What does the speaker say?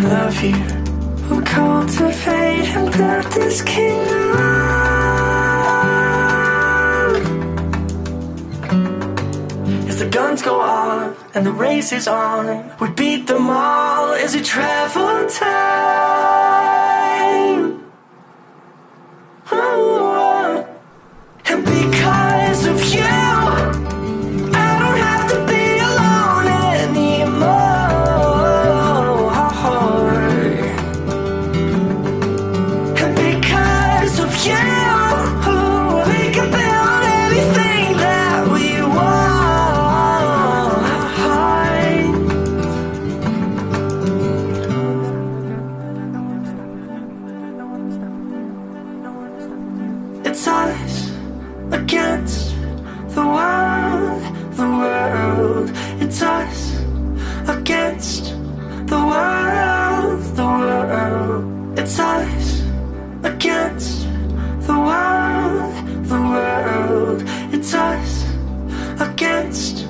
love you. We'll cultivate and build this kingdom. As the guns go off and the race is on, we beat them all as we travel time. Oh, and because of you, I don't have to be alone anymore. And because of you, we can build anything that we want. It's us against the world, the world. It's us against the world, the world. It's us against the world, the world. It's us against